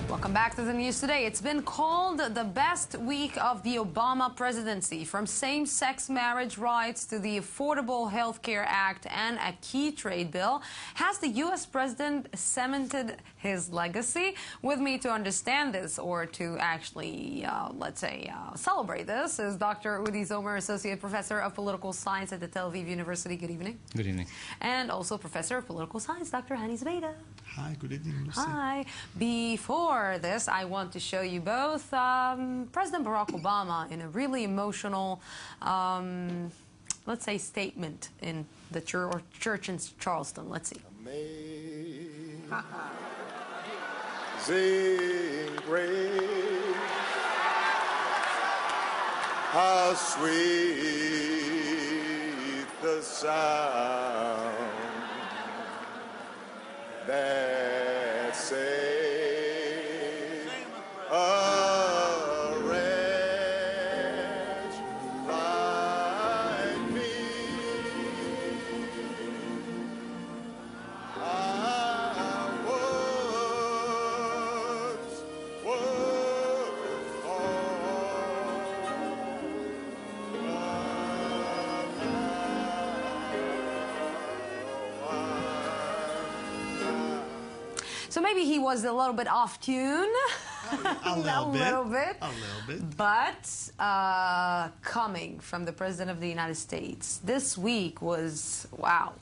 Welcome back to the news today. It's been called the best week of the Obama presidency, from same-sex marriage rights to the Affordable Health Care Act and a key trade bill. Has the U.S. president cemented his legacy? With me to understand this, or to actually, let's say, celebrate this, is Dr. Udi Sommer, Associate Professor of Political Science at the Tel Aviv University. Good evening. Good evening. And also Professor of Political Science, Dr. Hani Zbeda. Hi, good evening, Lucy. Hi. Before this, I want to show you both President Barack Obama in a really emotional, let's say, statement in the church in Charleston. Let's see. Amazing grace, how sweet the sound that saved a wretch like me. I was So maybe he was a little bit off tune. A little bit. But coming from the President of the United States, this week was, wow.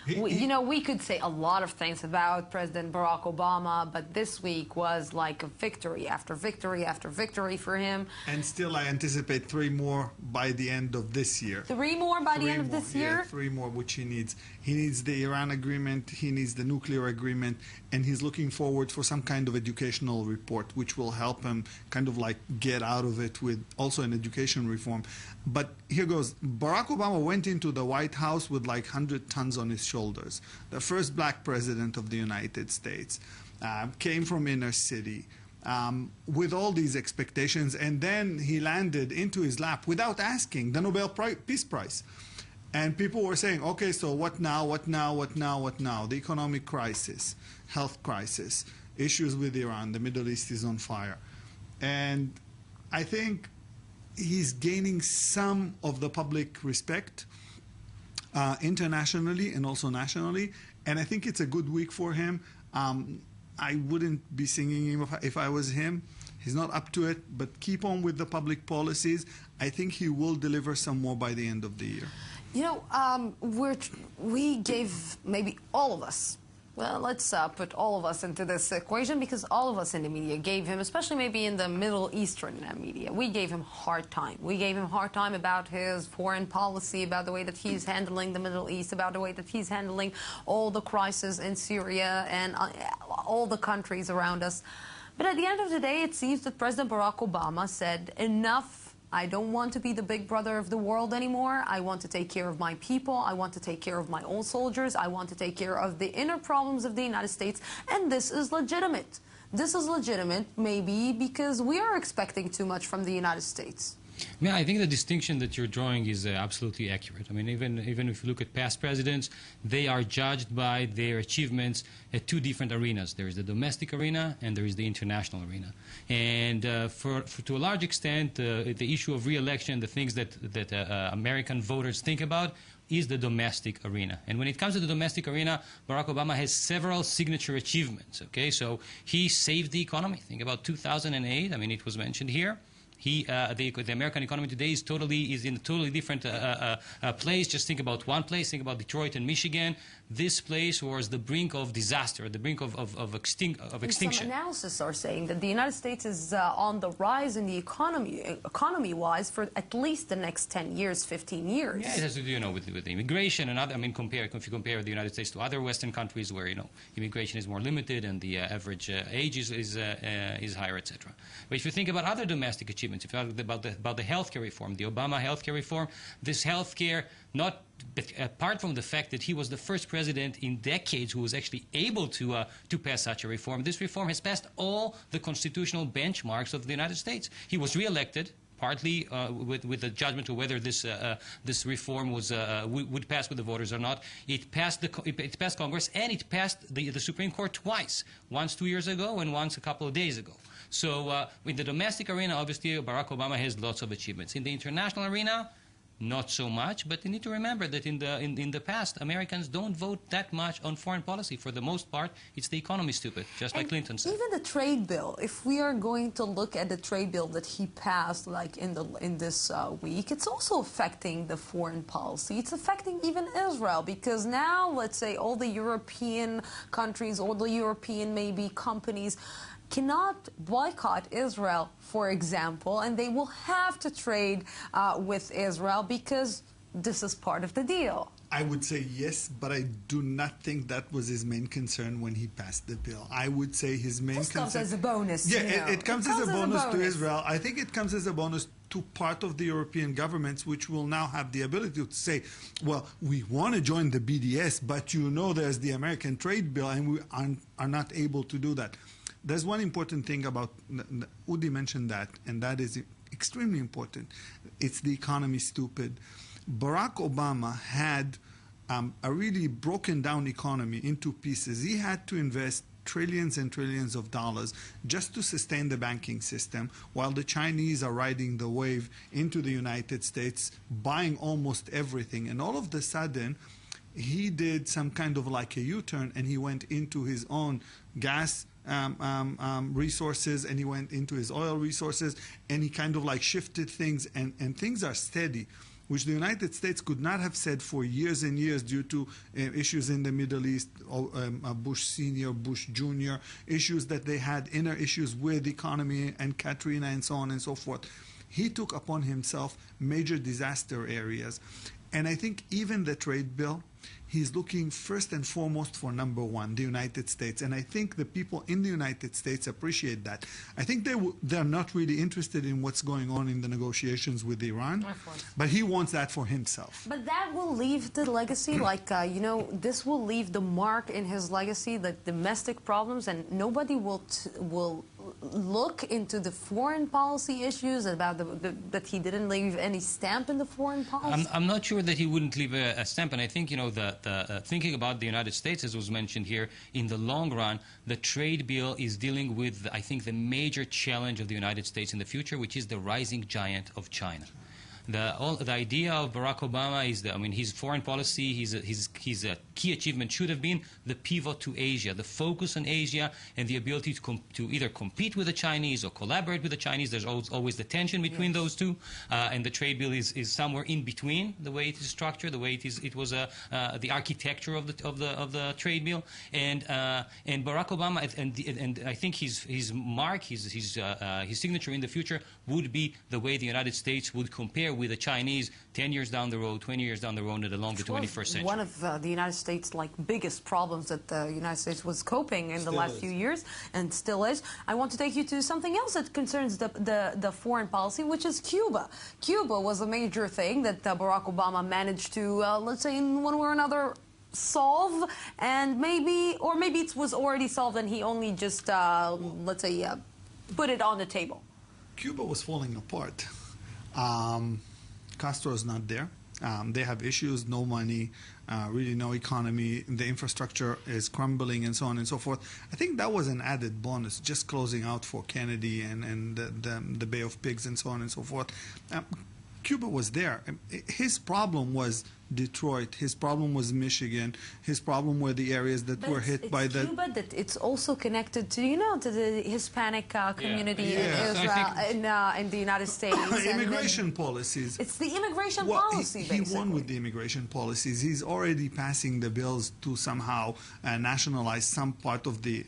You know, we could say a lot of things about President Barack Obama, but this week was like a victory after victory after victory for him. And still, I anticipate 3 more by the end of this year. 3 more by the end of this year? Yeah, 3 more, which he needs. He needs the Iran agreement, he needs the nuclear agreement, and he's looking forward for some kind of educational report, which will help him kind of like get out of it with also an education reform. But here goes. Barack Obama went into the White House with like 100 tons on his shoulders. The first black president of the United States, came from inner city, with all these expectations, and then he landed into his lap without asking the Nobel Peace Prize. And people were saying, okay, so what now, what now, what now, what now? The economic crisis, health crisis, issues with Iran, the Middle East is on fire. And I think he's gaining some of the public respect internationally and also nationally, and I think it's a good week for him. I wouldn't be singing him if I was him. He's not up to it, but keep on with the public policies. I think he will deliver some more by the end of the year. You know, we gave, maybe all of us, well, let's put all of us into this equation, because all of us in the media gave him, especially maybe in the Middle Eastern media, we gave him hard time. We gave him hard time about his foreign policy, about the way that he's handling the Middle East, about the way that he's handling all the crises in Syria and all the countries around us. But at the end of the day, it seems that President Barack Obama said, enough. I don't want to be the big brother of the world anymore. I want to take care of my people. I want to take care of my own soldiers. I want to take care of the inner problems of the United States. And this is legitimate. This is legitimate, maybe because we are expecting too much from the United States. Yeah, I think the distinction that you're drawing is absolutely accurate. I mean, even if you look at past presidents, they are judged by their achievements at 2 different arenas. There is the domestic arena and there is the international arena. And to a large extent, the issue of re-election, the things that American voters think about, is the domestic arena. And when it comes to the domestic arena, Barack Obama has several signature achievements. Okay, so he saved the economy. Think about 2008. I mean, it was mentioned here. The American economy today is in a totally different place. Just think about one place. Think about Detroit and Michigan. This place was the brink of disaster, the brink of extinction. Some analysis are saying that the United States is on the rise in the economy-wise for at least the next 10 years, 15 years. Yeah, it has to do, with immigration and other. I mean, if you compare the United States to other Western countries where immigration is more limited and the average age is higher, etc. But if you think about other domestic achievements, if you think about the healthcare reform, the Obama healthcare reform, this healthcare, not apart from the fact that he was the first president in decades who was actually able to pass such a reform, this reform has passed all the constitutional benchmarks of the United States. He was reelected partly with the judgment of whether this reform would pass with the voters or not. It passed Congress, and it passed the Supreme Court twice, once 2 years ago and once a couple of days ago. So in the domestic arena, obviously, Barack Obama has lots of achievements. In the international arena, not so much, but you need to remember that in the past, Americans don't vote that much on foreign policy. For the most part, it's the economy, stupid, just like Clinton said. Even the trade bill, if we are going to look at the trade bill that he passed like in this week, it's also affecting the foreign policy. It's affecting even Israel, because now, let's say, all the European countries, all the European maybe companies cannot boycott Israel, for example, and they will have to trade with Israel because this is part of the deal. I would say yes, but I do not think that was his main concern when he passed the bill. I would say his main concern... This comes as a bonus. Yeah, it comes as a bonus to Israel. I think it comes as a bonus to part of the European governments, which will now have the ability to say, well, we want to join the BDS, but you know there's the American trade bill, and we are not able to do that. There's one important thing about, Udi mentioned that, and that is extremely important. It's the economy, stupid. Barack Obama had a really broken down economy into pieces. He had to invest trillions and trillions of dollars just to sustain the banking system, while the Chinese are riding the wave into the United States, buying almost everything. And all of a sudden, he did some kind of like a U-turn, and he went into his own gas resources, and he went into his oil resources, and he kind of like shifted things, and things are steady, which the United States could not have said for years and years due to issues in the Middle East, Bush Senior, Bush Junior, issues that they had, inner issues with the economy and Katrina and so on and so forth. He took upon himself major disaster areas. And I think even the trade bill, he's looking first and foremost for number one, the United States. And I think the people in the United States appreciate that. I think they're not really interested in what's going on in the negotiations with Iran, but he wants that for himself. But that will leave the legacy, like, you know, this will leave the mark in his legacy, the domestic problems, and nobody will look into the foreign policy issues about that he didn't leave any stamp in the foreign policy. I'm not sure that he wouldn't leave a stamp, and I think, you know, thinking about the United States, as was mentioned here, in the long run, the trade bill is dealing with, I think, the major challenge of the United States in the future, which is the rising giant of China. The idea of Barack Obama is that, I mean, his foreign policy, his key achievement should have been the pivot to Asia, the focus on Asia, and the ability to either compete with the Chinese or collaborate with the Chinese. There's always the tension between those two, and the trade bill is somewhere in between the way it is structured, the way it was the architecture of the trade bill, and Barack Obama, and I think his mark, his signature in the future would be the way the United States would compare with the Chinese 10 years down the road, 20 years down the road in the longer 21st century. One of the United States' biggest problems that the United States was coping in the last few years, and still is. I want to take you to something else that concerns the foreign policy, which is Cuba. Cuba was a major thing that Barack Obama managed to, let's say, in one way or another, solve, and maybe it was already solved and he only just, let's say, put it on the table. Cuba was falling apart. Castro's not there. They have issues, no money, really no economy. The infrastructure is crumbling and so on and so forth. I think that was an added bonus, just closing out for Kennedy and the Bay of Pigs and so on and so forth. Cuba was there. His problem was Detroit. His problem was Michigan. His problem were the areas that were hit by the... Cuba, that it's also connected to, you know, to the Hispanic community in Israel, in the United States. Immigration policies. It's the immigration policy, basically. He won with the immigration policies. He's already passing the bills to somehow nationalize some part of the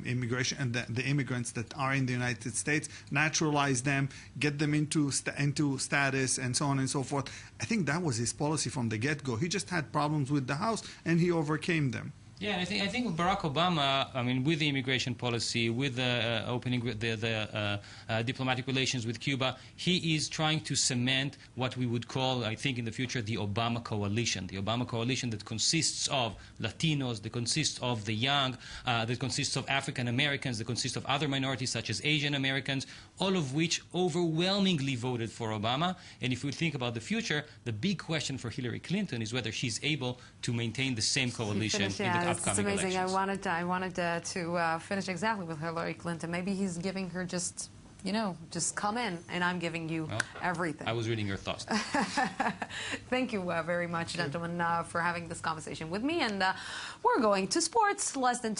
immigration and the immigrants that are in the United States, naturalize them, get them into status, and so on and so forth. I think that was his policy from the get-go. He just had problems with the House, and he overcame them. Yeah, I think Barack Obama, I mean, with the immigration policy, with the opening the diplomatic relations with Cuba, he is trying to cement what we would call, I think, in the future, the Obama coalition. The Obama coalition that consists of Latinos, that consists of the young, that consists of African Americans, that consists of other minorities such as Asian Americans, all of which overwhelmingly voted for Obama. And if we think about the future, the big question for Hillary Clinton is whether she's able to maintain the same coalition in the it's upcoming amazing. elections. I wanted to finish exactly with Hillary Clinton. Maybe he's giving her just, you know, just come in, and I'm giving you everything. I was reading your thoughts. Thank you very much, gentlemen, for having this conversation with me. And we're going to sports. Less than